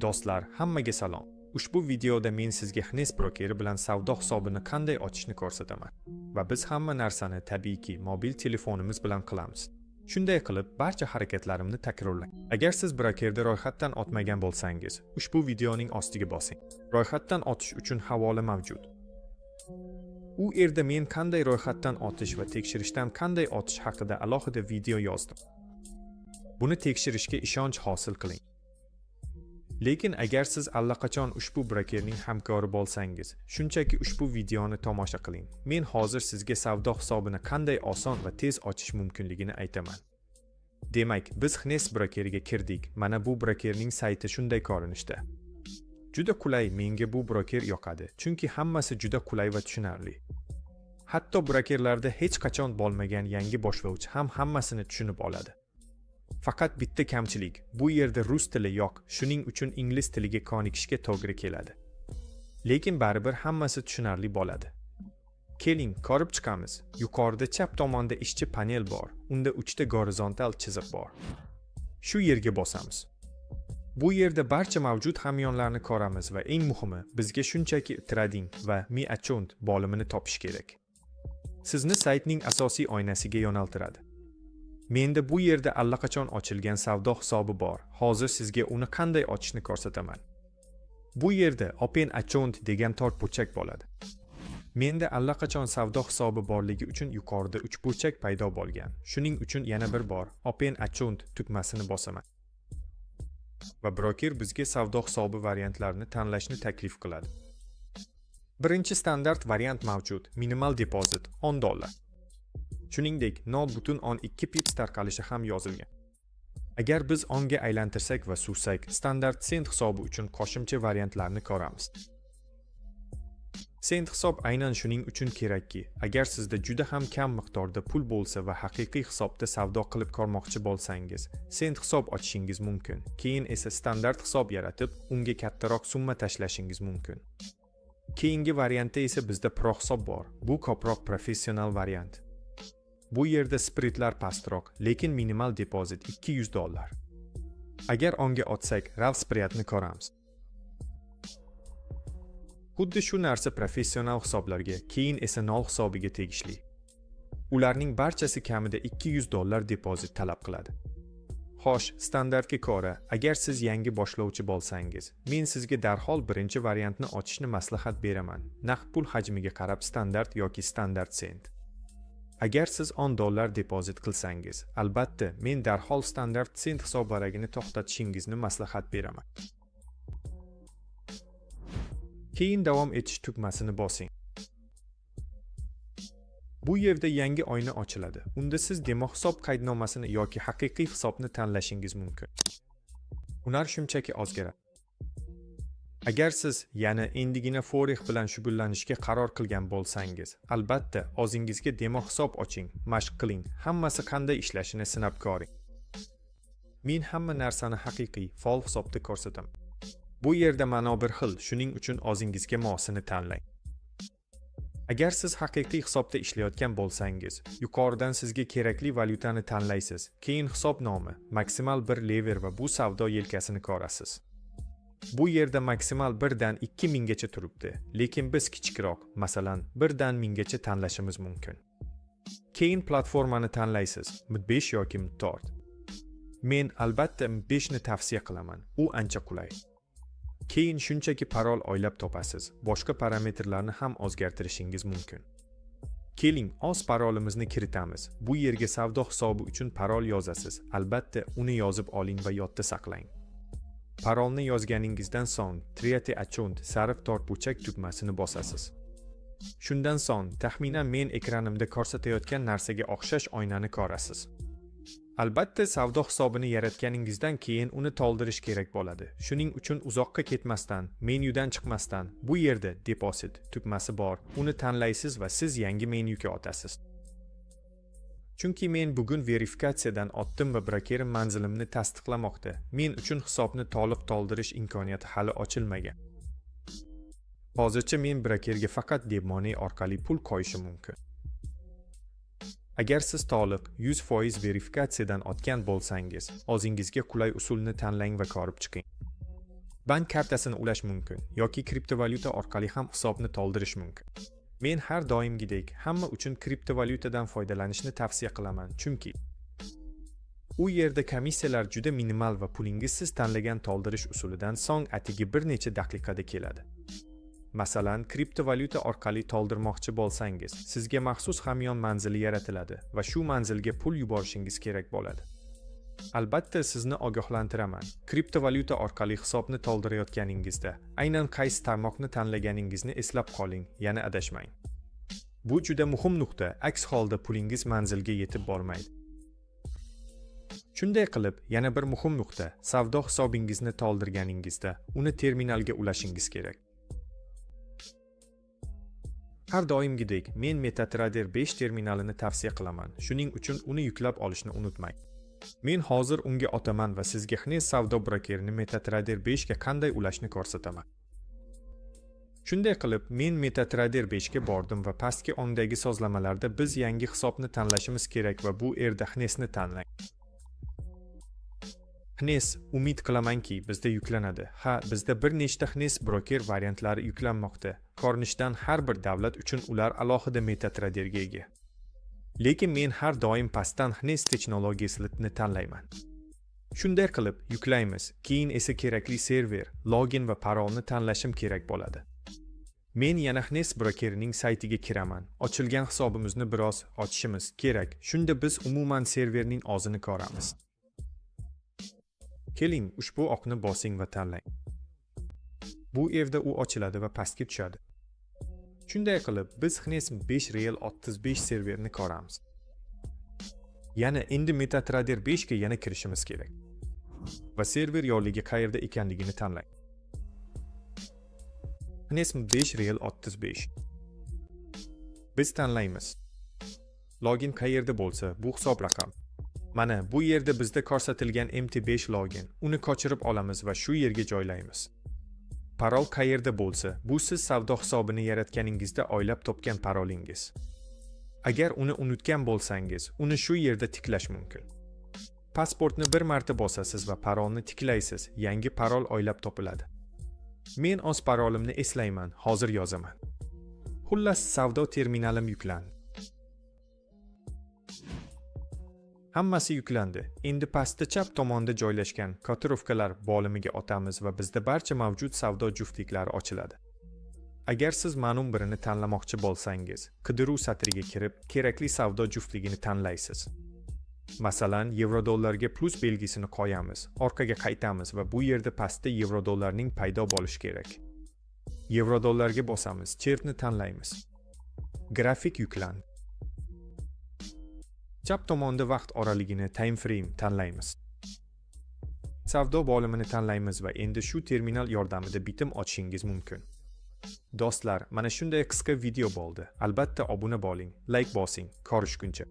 Do'stlar, hammaga salom. Ushbu videoda men sizga Hnes brokeri bilan savdo hisobini qanday ochishni ko'rsataman. Va biz hamma narsani tabiiyki mobil telefonimiz bilan qilamiz. Shunday qilib, barcha harakatlarimni takrorlang. Agar siz brokerda ro'yxatdan o'tmagan bo'lsangiz, ushbu videoning ostiga bosing. Ro'yxatdan o'tish uchun havola mavjud. U yerda men qanday ro'yxatdan o'tish va tekshirishdan qanday o'tish haqida alohida video yozdim. Buni tekshirishga ishonch hosil qiling. Lekin agar siz allaqachon ushbu brokerning hamkori bo'lsangiz, shunchaki ushbu videoni tomosha qiling. Men hozir sizga savdo hisobini qanday oson va tez ochish mumkinligini aytaman. Demak, biz Hnes brokeriga kirdik. Mana bu brokerning sayti shunday ko'rinishda. Juda qulay, menga bu broker yoqadi, chunki hammasi juda qulay va tushunarli. Hatto brokerlarda hech qachon bo'lmagan yangi boshlovchi ham hammasini tushunib oladi. Faqat bitta kamchilik, bu yerda rus tili yo'q, shuning uchun ingliz tiliga ko'nikishga to'g'ri keladi. Lekin baribir hammasi tushunarli bo'ladi. Keling, ko'rib chiqamiz. Yuqorida chap tomonda ishchi panel bor, unda 3 ta gorizontal chiziq bor. Shu yerga bosamiz. Bu yerda barcha mavjud hamyonlarni ko'ramiz va eng muhimi, bizga shunchaki trading va mi account bo'limini topish kerak. Sizni saytning asosiy oynasiga yo'naltiradi. Menda bu yerda allaqachon ochilgan savdo hisobi bor. Hozir sizga uni qanday ochishni ko'rsataman. Bu yerda Open Account degan tor burchak bo'ladi. Menda allaqachon savdo hisobi borligi uchun yuqorida 3 burchak paydo bo'lgan. Shuning uchun yana bir bor Open Account tugmasini bosaman. Va broker bizga savdo hisobi variantlarini tanlashni taklif qiladi. Birinchi standart variant mavjud. Minimal depozit $10. Shuningdek, 0.12 pips tarqalishi ham yozilgan. Agar biz onga aylantirsak va sursak, standart sent hisobi uchun qo'shimcha variantlarni ko'ramiz. Sent hisob aynan shuning uchun kerakki, agar sizda juda ham kam miqdorda pul bo'lsa va haqiqiy hisobda savdo qilib ko'rmoqchi bo'lsangiz, sent hisob ochishingiz mumkin. Keyin esa standart hisob yaratib, unga kattaroq summa tashlashingiz mumkin. Keyingi variantda esa bizda Pro hisob bor. Bu ko'proq professional variant. Bu yerda spreadlar pastroq, lekin minimal depozit $200. Agar onga o'tsak, RAV spreadni ko'ramiz. Xuddi shu narsa professional hisoblarga, keyin esa nol hisobiga tegishli. Ularning barchasi kamida $200 depozit talab qiladi. Xo'sh, standartga ko'ra, agar siz yangi boshlovchi bo'lsangiz, men sizga darhol birinchi variantni ochishni maslahat beraman. Naqd pul hajmiga qarab standart yoki standart sent. Agar siz $10 depozit qilsangiz, albatta, men darhol standart sent hisobvaragini to'xtatishingizni maslahat beraman. Keyin davom etish tugmasini bosing. Bu yerda yangi oyna ochiladi. Unda siz demo hisob qaydnomasini yoki haqiqiy hisobni tanlashingiz mumkin. Ular shunchaki o'zgaradi. Agar siz yana endigina forex bilan shug'ullanishga qaror qilgan bo'lsangiz, albatta, o'zingizga demo hisob oching, mashq qiling, hammasi qanday ishlashini sinab ko'ring. Men hamma narsani haqiqiy, faol hisobda ko'rsataman. Bu yerda ma'no bir xil, shuning uchun o'zingizga mosini tanlang. Agar siz haqiqiy hisobda ishlayotgan bo'lsangiz, yuqoridan sizga kerakli valyutani tanlaysiz, keyin hisob nomi, maksimal bir lever va bu savdo yelkasini ko'rasiz. Bu yerda maksimal 1 dan 2000 gacha turibdi, lekin biz kichikroq, masalan, 1 dan 1000 gacha tanlashimiz mumkin. Keyin platformani tanlaysiz, M5 yoki M4. Men albatta M5 ni tavsiya qilaman, u ancha qulay. Keyin shunchaki parol o'ylab topasiz, boshqa parametrlarni ham o'zgartirishingiz mumkin. Keling, o'z parolimizni kiritamiz. Bu yerga savdo hisobi uchun parol yozasiz. Albatta, uni yozib oling va yodda saqlang. Parolni yozganingizdan so'ng Create Account sariq tor burchak tugmasini bosasiz. Shundan so'ng taxminan men ekranimda ko'rsatayotgan narsaga o'xshash oynani ko'rasiz. Albatta, savdo hisobini yaratganingizdan keyin uni to'ldirish kerak bo'ladi. Shuning uchun uzoqqa ketmasdan, menyudan chiqmasdan, bu yerda Deposit tugmasi bor. Uni tanlaysiz va siz yangi menyuga o'tasiz. Chunki men bugun verifikatsiyadan o'tdim va brokerim manzilimni tasdiqlamoqda. Men uchun hisobni to'liq to'ldirish imkoniyati hali ochilmagan. Hozircha men brokerga faqat Debmoney orqali pul qo'yishim mumkin. Agar siz to'liq 100% verifikatsiyadan o'tgan bo'lsangiz, o'zingizga qulay usulni tanlang va ko'rib chiqing. Bank kartasini ulash mumkin yoki kriptovalyuta orqali ham hisobni to'ldirish mumkin. Men har doimgidek hamma uchun kriptovalyutadan foydalanishni tavsiya qilaman, chunki u yerda komissiyalar juda minimal va pulingiz siz tanlagan to'ldirish usulidan so'ng atigi bir necha daqiqada keladi. Masalan, kriptovalyuta orqali to'ldirmoqchi bo'lsangiz, sizga maxsus hamyon manzili yaratiladi va shu manzilga pul yuborishingiz kerak bo'ladi. Albatta, sizni ogohlantiraman. Kriptovalyuta orqali hisobni to'ldirayotganingizda aynan qaysi tarmoqni tanlaganingizni eslab qoling, yana adashmang. Bu juda muhim nuqta, aks holda pulingiz manzilga yetib bormaydi. Shunday qilib, yana bir muhim nuqta, savdo hisobingizni to'ldirganingizda uni terminalga ulashingiz kerak. Har doimgidek, men MetaTrader 5 terminalini tavsiya qilaman. Shuning uchun uni yuklab olishni unutmang. Men hozir unga o'taman va sizga Hnes savdo brokerini MetaTrader 5 ga qanday ulashni ko'rsataman. Shunday qilib, men MetaTrader 5 ga bordim va pastki o'ngdagi sozlamalarda biz yangi hisobni tanlashimiz kerak va bu yerda Hnesni tanlang. Hnes, umid qilamanki, bizda yuklanadi. Ha, bizda bir nechta Hnes broker variantlari yuklanmoqda. Ko'rinishdan har bir davlat uchun ular alohida MetaTraderga ega. Lekin men har doim pastdan Hnes texnologiyasini tanlayman. Shunday qilib, yuklaymiz, keyin esa kerakli server, login va parolni tanlashim kerak bo'ladi. Men yana Hnes brokerining saytiga kiraman. Ochilgan hisobimizni biroz ochishimiz kerak. Shunda biz umuman serverning o'zini ko'ramiz. Keling, ushbu oqni bosing va tanlang. Bu yerda u ochiladi va pastga tushadi. Shunday qilib, biz Hnes 5 Real 35 serverini ko'ramiz. Yana endi MetaTrader 5 ga yana kirishimiz kerak. Va server yo'lligi qayerda ekanligini tanlang. Hnes 5 Real 35. Biz tanlaymiz. Login qayerda bo'lsa, bu hisob raqam. Mana bu yerda bizda ko'rsatilgan MT5 login. Uni ko'chirib olamiz va shu yerga joylaymiz. Parol qayerda bo'lsa, bu siz savdo hisobini yaratganingizda oylab topgan parolingiz. Agar uni unutgan bo'lsangiz, uni shu yerda tiklash mumkin. Pasportni bir marta bosasiz va parolni tiklaysiz, yangi parol oylab topiladi. Men o'z parolimni eslayman, hozir yozaman. Xullas, savdo terminalim yuklandi. Hammasi yuklandi. Endi pastda chap tomonda joylashgan kotirovkalar bo'limiga o'tamiz va bizda barcha mavjud savdo juftliklari ochiladi. Agar siz ma'lum birini tanlamoqchi bo'lsangiz, qidiruv satriga kirib, kerakli savdo juftligini tanlaysiz. Masalan, yevro-dollarga plus belgisini qo'yamiz, orqaga qaytamiz va bu yerda pastda yevro-dollarning paydo bo'lishi kerak. Yevro-dollarga bosamiz, chertni tanlaymiz. Grafik yuklandi. Chap tomonda vaqt oraligini time frame tanlaymiz. Savdo bo'limini tanlaymiz va endi shu terminal yordamida bitim ochishingiz mumkin. Do'stlar, mana shunday qisqa video bo'ldi. Albatta obuna bo'ling, like bosing. Ko'rishguncha.